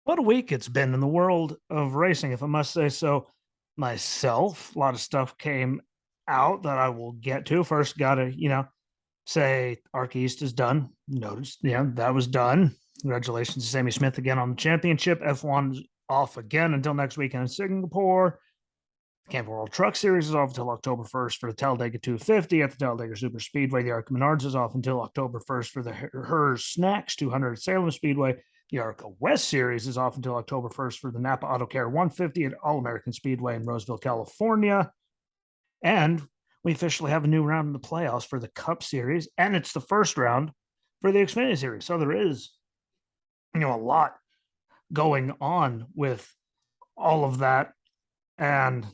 What a week it's been in the world of racing, if I must say so myself. A lot of stuff came out that I will get to. First, got to, say ARCA East is done. Notice, that was done. Congratulations to Sammy Smith again on the championship. F1's off again until next weekend in Singapore. Camping World Truck Series is off until October 1st for the Talladega 250 at the Talladega Super Speedway. The ARCA Menards is off until October 1st for the Hers Snacks 200 at Salem Speedway. The ARCA West Series is off until October 1st for the Napa Auto Care 150 at All American Speedway in Roseville, California. And we officially have a new round in the playoffs for the Cup Series, and it's the first round for the Xfinity Series. So there is, a lot going on with all of that. And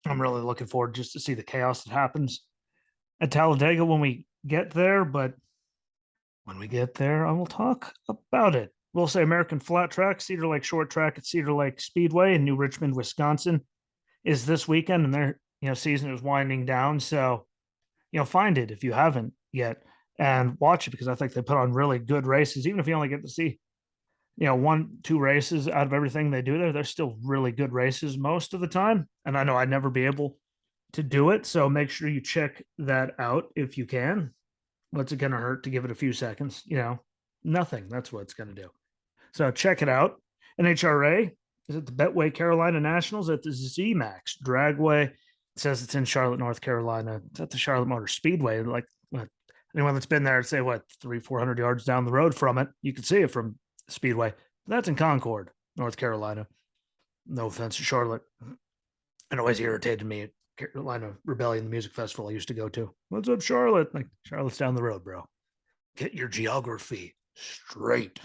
I'm really looking forward just to see the chaos that happens at Talladega when we get there. But when we get there, I will talk about it. We'll say American Flat Track, Cedar Lake Short Track at Cedar Lake Speedway in New Richmond, Wisconsin is this weekend, and their season is winding down. So, find it if you haven't yet and watch it, because I think they put on really good races. Even if you only get to see, 1-2 races out of everything they do there, they're still really good races most of the time. And I know I'd never be able to do it. So make sure you check that out if you can. What's it going to hurt to give it a few seconds? Nothing. That's what it's going to do. So check it out. NHRA is at the Betway Carolina Nationals at the ZMax Dragway. It says it's in Charlotte, North Carolina. It's at the Charlotte Motor Speedway. Like, anyone that's been there, say 300-400 yards down the road from it, you can see it from Speedway. That's in Concord, North Carolina. No offense to Charlotte. It always irritated me at Carolina Rebellion, the music festival I used to go to. What's up, Charlotte? Like, Charlotte's down the road, bro. Get your geography straight.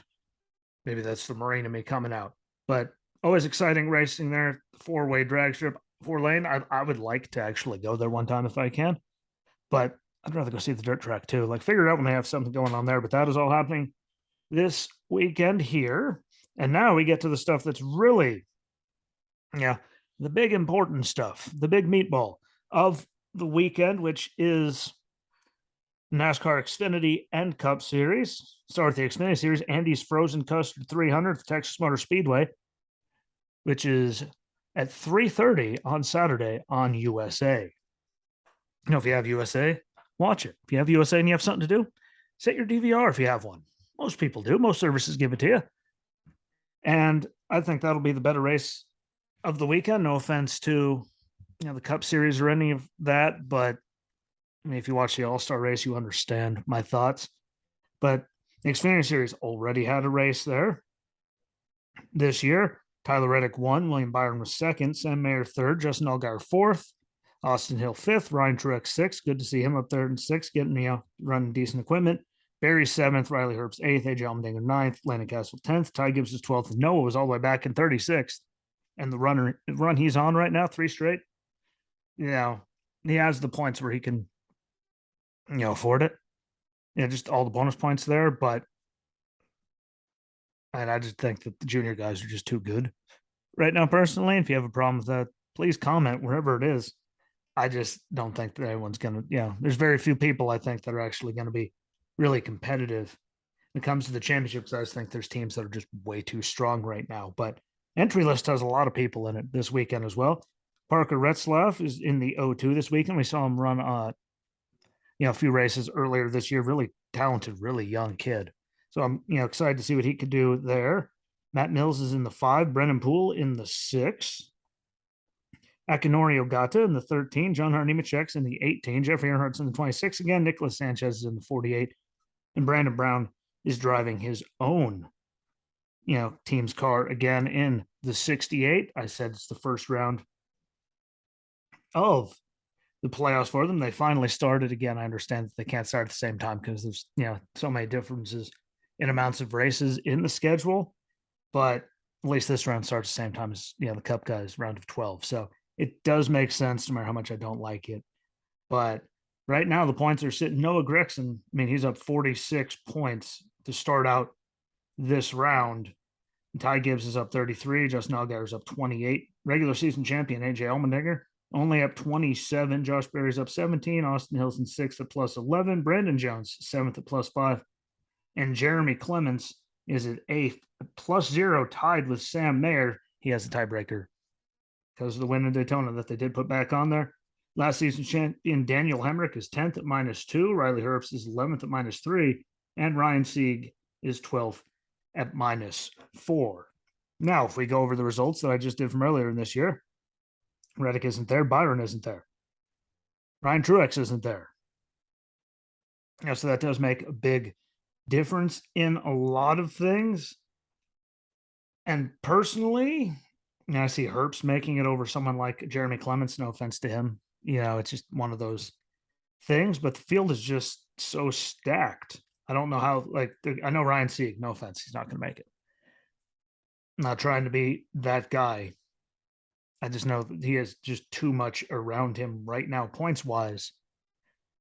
Maybe that's the Marine in me coming out. But always exciting racing there. 4-way drag strip, 4-lane. I would like to actually go there one time if I can. But I'd rather go see the dirt track too. Like, figure it out when they have something going on there. But that is all happening this weekend here. And now we get to the stuff that's really, the big important stuff, the big meatball of the weekend, which is NASCAR Xfinity and Cup Series. Start with the Xfinity Series, Andy's Frozen Custard 300 at the Texas Motor Speedway, which is at 3:30 on Saturday on USA. If you have USA, watch it. If you have USA and you have something to do, set your DVR if you have one. Most people do. Most services give it to you. And I think that'll be the better race of the weekend. No offense to the Cup Series or any of that, but I mean, if you watch the All-Star race, you understand my thoughts. But the Xfinity Series already had a race there this year. Tyler Reddick won, William Byron was second, Sam Mayer third, Justin Allgaier fourth, Austin Hill fifth, Ryan Truex sixth. Good to see him up there in sixth, getting running decent equipment. Barry seventh, Riley Herbst eighth, AJ Allmendinger ninth, Landon Castle 10th, Ty Gibbs was 12th, and Noah was all the way back in 36th. And the run he's on right now, 3 straight, he has the points where he can, afford it. Just all the bonus points there. But I just think that the junior guys are just too good right now, personally. If you have a problem with that, please comment wherever it is. I just don't think that anyone's going to, there's very few people I think that are actually going to be really competitive when it comes to the championship, because I just think there's teams that are just way too strong right now. But entry list has a lot of people in it this weekend as well. Parker Retzlaff is in the O2 this weekend. We saw him run a few races earlier this year. Really talented, really young kid. So I'm excited to see what he could do there. Matt Mills is in the 5, Brennan Poole in the 6, Akinori Ogata in the 13, John Hart Nemechek's in the 18, Jeffrey Earnhardt's in the 26 again, Nicholas Sanchez is in the 48, and Brandon Brown is driving his own, team's car again in the 68. I said it's the first round of the playoffs for them. They finally started again. I understand that they can't start at the same time because there's so many differences in amounts of races in the schedule, but at least this round starts the same time as the Cup guys, round of 12. So it does make sense, no matter how much I don't like it. But right now the points are sitting. Noah Gragson, I mean, he's up 46 points to start out this round. And Ty Gibbs is up 33. Justin Allgaier is up 28. Regular season champion AJ Allmendinger only up 27. Josh Berry's up 17. Austin Hill's in 6th at plus 11. Brandon Jones 7th at plus 5. And Jeremy Clements is at eighth, +0, tied with Sam Mayer. He has the tiebreaker because of the win in Daytona that they did put back on there. Last season champion Daniel Hemrick is 10th at -2. Riley Herbst is 11th at -3. And Ryan Sieg is 12th at -4. Now, if we go over the results that I just did from earlier in this year, Reddick isn't there. Byron isn't there. Ryan Truex isn't there. So that does make a big difference in a lot of things. And personally, I see Herbst making it over someone like Jeremy Clements. No offense to him. It's just one of those things, but the field is just so stacked. I don't know how, I know Ryan Sieg, no offense, he's not going to make it. I'm not trying to be that guy. I just know that he has just too much around him right now, points wise,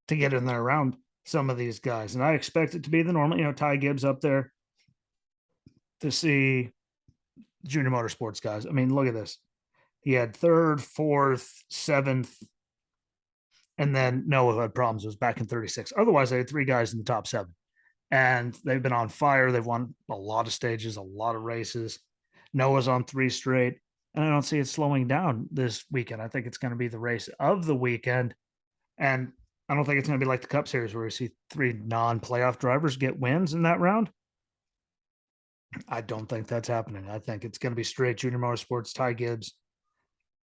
to get in there around some of these guys. And I expect it to be the normal, Ty Gibbs up there to see Junior Motorsports guys. I mean, look at this. He had 3rd, 4th, 7th, and then Noah had problems. It was back in 36. Otherwise, they had 3 guys in the top 7. And they've been on fire. They've won a lot of stages, a lot of races. Noah's on 3 straight. And I don't see it slowing down this weekend. I think it's going to be the race of the weekend. And I don't think it's going to be like the Cup Series where we see 3 non-playoff drivers get wins in that round. I don't think that's happening. I think it's going to be straight Junior Motorsports, Ty Gibbs,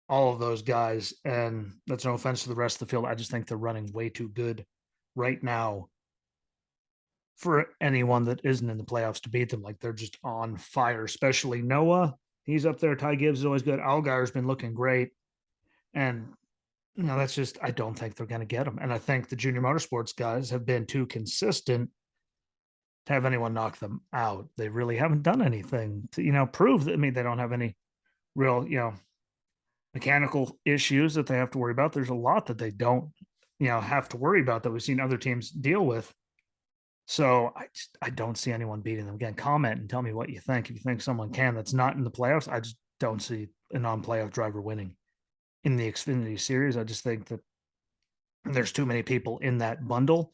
all of those guys. And that's no offense to the rest of the field. I just think they're running way too good right now for anyone that isn't in the playoffs to beat them. Like, they're just on fire, especially Noah. He's up there. Ty Gibbs is always good. Allgaier's been looking great. And, that's just, I don't think they're going to get them. And I think the Junior Motorsports guys have been too consistent to have anyone knock them out. They really haven't done anything to, prove that. I mean, they don't have any real, mechanical issues that they have to worry about. There's a lot that they don't, have to worry about that we've seen other teams deal with. So I don't see anyone beating them. Again, comment and tell me what you think. If you think someone can that's not in the playoffs, I just don't see a non-playoff driver winning in the Xfinity Series. I just think that there's too many people in that bundle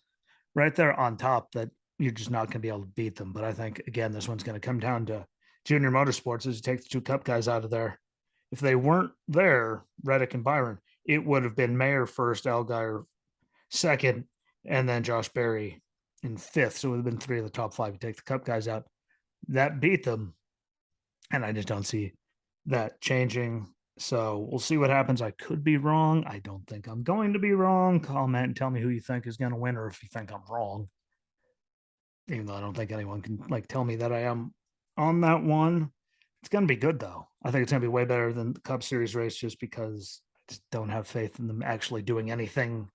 right there on top that you're just not going to be able to beat them. But I think, again, this one's going to come down to Junior Motorsports as you take the 2 Cup guys out of there. If they weren't there, Reddick and Byron, it would have been Mayer first, Allgaier second, and then Josh Berry in 5th. So it would have been 3 of the top 5. You take the Cup guys out. That beat them. And I just don't see that changing. So we'll see what happens. I could be wrong. I don't think I'm going to be wrong. Comment and tell me who you think is going to win, or if you think I'm wrong. Even though I don't think anyone can tell me that I am on that one. It's going to be good, though. I think it's going to be way better than the Cup Series race, just because I just don't have faith in them actually doing anything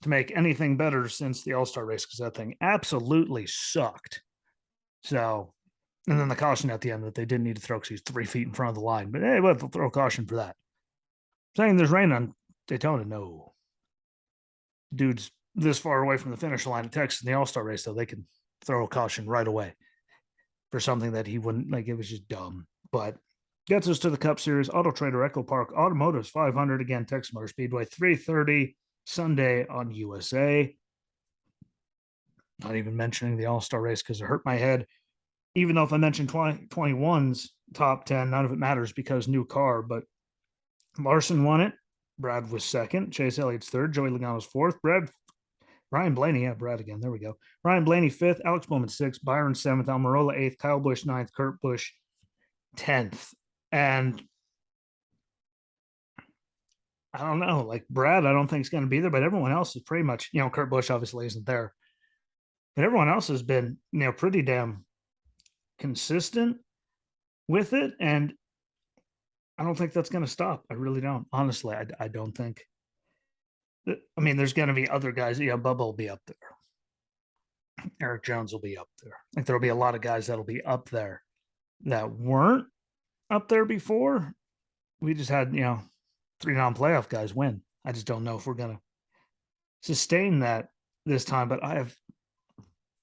to make anything better since the All-Star race, because that thing absolutely sucked. So, and then the caution at the end that they didn't need to throw because he's 3 feet in front of the line. But hey, well, they'll throw a caution for that. Saying there's rain on Daytona, no. Dude's this far away from the finish line at Texas in the All-Star race, though, they can throw a caution right away for something that he wouldn't. It was just dumb. But gets us to the Cup Series. Auto Trader Echo Park Automotives 500. Again, Texas Motor Speedway, 3:30 Sunday on USA. Not even mentioning the All-Star race because it hurt my head. Even though if I mention 2021's top 10, none of it matters because new car. But Larson won it. Brad was second. Chase Elliott's third. Joey Logano's fourth. Ryan Blaney, Brad again. There we go. Ryan Blaney, 5th. Alex Bowman, 6th. Byron, 7th. Almirola, 8th. Kyle Busch, 9th. Kurt Busch, 10th. And I don't know, Brad, I don't think is going to be there, but everyone else is pretty much, Kurt Busch obviously isn't there. But everyone else has been, pretty damn consistent with it. And I don't think that's going to stop. I really don't. Honestly, I don't think. I mean, there's going to be other guys. Bubba will be up there. Eric Jones will be up there. There'll be a lot of guys that'll be up there that weren't up there before. We just had, 3 non-playoff guys win. I just don't know if we're going to sustain that this time, but I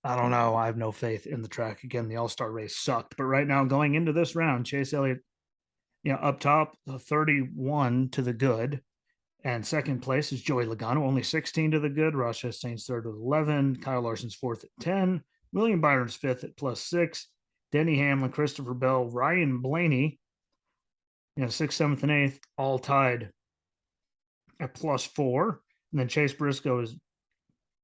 don't know. I have no faith in the track. Again, the All-Star race sucked, but right now going into this round, Chase Elliott, up top, 31 to the good. And second place is Joey Logano, only 16 to the good. Ross Chastain's third with 11. Kyle Larson's fourth at 10. William Byron's fifth at +6. Denny Hamlin, Christopher Bell, Ryan Blaney, 6th, 7th, and 8th, all tied at +4. And then Chase Briscoe is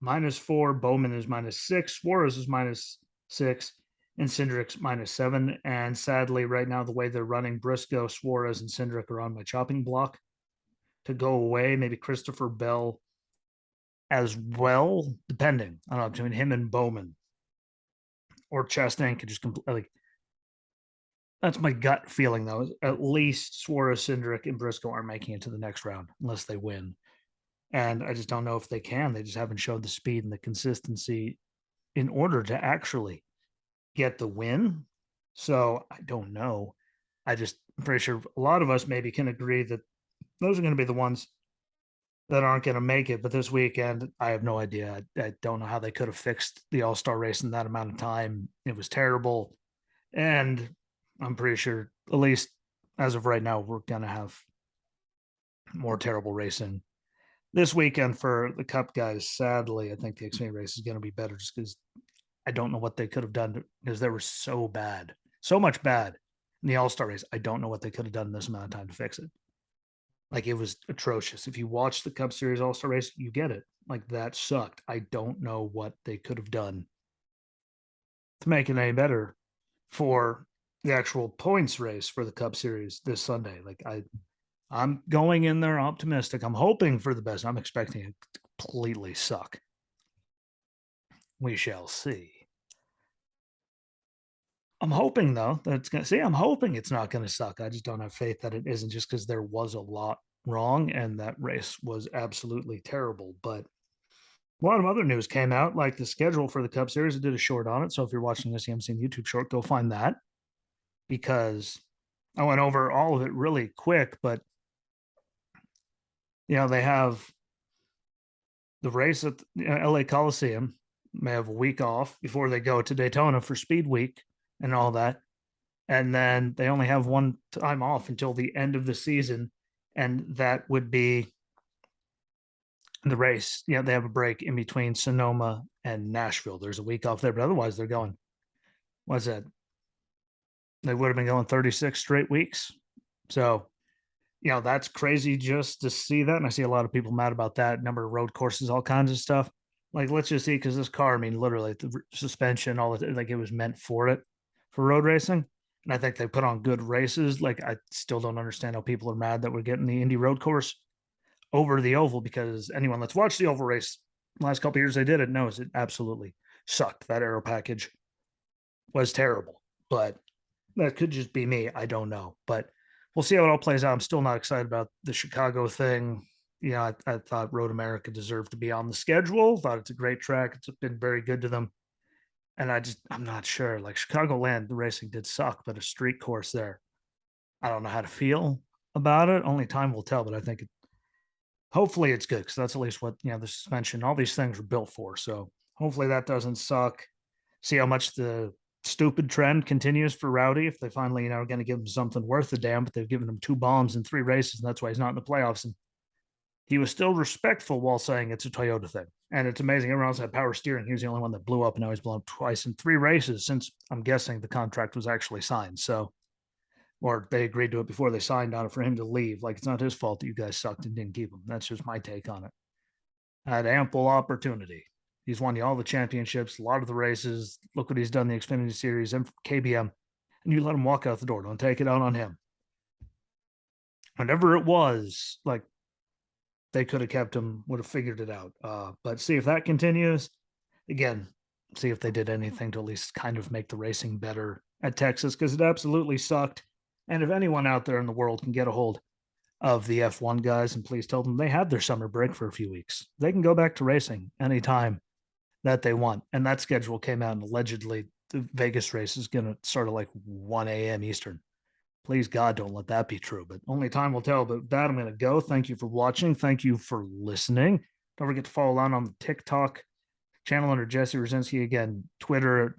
-4, Bowman is -6, Suarez is -6, and Cindric's -7. And sadly, right now, the way they're running, Briscoe, Suarez, and Cindric are on my chopping block to go away. Maybe Christopher Bell as well, depending. I don't know, between him and Bowman. Or Chastain could just completely, like, that's my gut feeling, though. At least Suarez, Cindric, and Briscoe aren't making it to the next round unless they win. And I just don't know if they can. They just haven't showed the speed and the consistency in order to actually get the win. So I don't know. I'm pretty sure a lot of us maybe can agree that those are going to be the ones that aren't going to make it. But this weekend, I have no idea. I don't know how they could have fixed the All-Star race in that amount of time. It was terrible. And I'm pretty sure, at least as of right now, we're going to have more terrible racing this weekend for the Cup guys. Sadly, I think the Xfinity race is going to be better just because I don't know what they could have done because they were so bad, so much bad in the All-Star race. I don't know what they could have done in this amount of time to fix it. Like, it was atrocious. If you watch the Cup Series All-Star race, you get it. Like, that sucked. I don't know what they could have done to make it any better for the actual points race for the Cup Series this Sunday. Like, I'm going in there optimistic. I'm hoping for the best. I'm expecting it to completely suck. We shall see. I'm hoping, though, that it's going to see. I'm hoping it's not going to suck. I just don't have faith that it isn't, just because there was a lot wrong and that race was absolutely terrible. But a lot of other news came out, like the schedule for the Cup Series. I did a short on it. So if you're watching this, you haven't seen the YouTube short, go find that, because I went over all of it really quick. But, they have the race at the LA Coliseum. May have a week off before they go to Daytona for Speed Week and all that. And then they only have one time off until the end of the season. And that would be the race. They have a break in between Sonoma and Nashville. There's a week off there, but otherwise they're going, what's that? They would have been going 36 straight weeks. So, that's crazy just to see that. And I see a lot of people mad about that. Number of road courses, all kinds of stuff. Like, let's just see, because this car, I mean, literally the suspension, all of it, like, it was meant for it, for road racing. And I think they put on good races. Like, I still don't understand how people are mad that we're getting the Indy road course over the oval, because anyone that's watched the oval race the last couple of years they did it knows it absolutely sucked. That aero package was terrible. But that could just be me. I don't know. But we'll see how it all plays out. I'm still not excited about the Chicago thing. I thought Road America deserved to be on the schedule. Thought it's a great track. It's been very good to them. And I'm not sure. Like, Chicagoland, the racing did suck, but a street course there, I don't know how to feel about it. Only time will tell, but I think hopefully it's good, because that's at least what, the suspension, all these things are built for. So hopefully that doesn't suck. See how much the stupid trend continues for Rowdy. If they finally, are going to give him something worth the damn, but they've given him 2 bombs in 3 races, and that's why he's not in the playoffs. And he was still respectful while saying it's a Toyota thing. And it's amazing. Everyone else had power steering. He was the only one that blew up, and now he's blown up twice in 3 races since, I'm guessing, the contract was actually signed. So, or they agreed to it before they signed on it for him to leave. Like, it's not his fault that you guys sucked and didn't keep him. That's just my take on it. Had ample opportunity. He's won all the championships, a lot of the races. Look what he's done in the Xfinity Series and KBM. And you let him walk out the door. Don't take it out on him. Whatever it was, like, they could have kept him, would have figured it out. But see if that continues. Again, see if they did anything to at least kind of make the racing better at Texas, because it absolutely sucked. And if anyone out there in the world can get a hold of the F1 guys, and please tell them they had their summer break for a few weeks, they can go back to racing anytime that they want. And that schedule came out, and allegedly the Vegas race is going to start at like 1 a.m. Eastern. Please, God, don't let that be true, but only time will tell. But with that, I'm going to go. Thank you for watching. Thank you for listening. Don't forget to follow on the TikTok channel under Jesse Rosinski. Again, Twitter at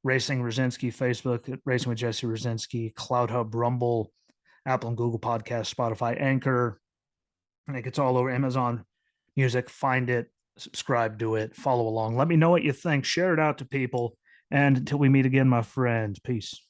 Racing Rosinski, Facebook at Racing with Jesse Rosinski, Cloud Hub, Rumble, Apple and Google Podcasts, Spotify, Anchor. I think it's all over Amazon Music. Find it, subscribe to it, follow along. Let me know what you think. Share it out to people. And until we meet again, my friend, peace.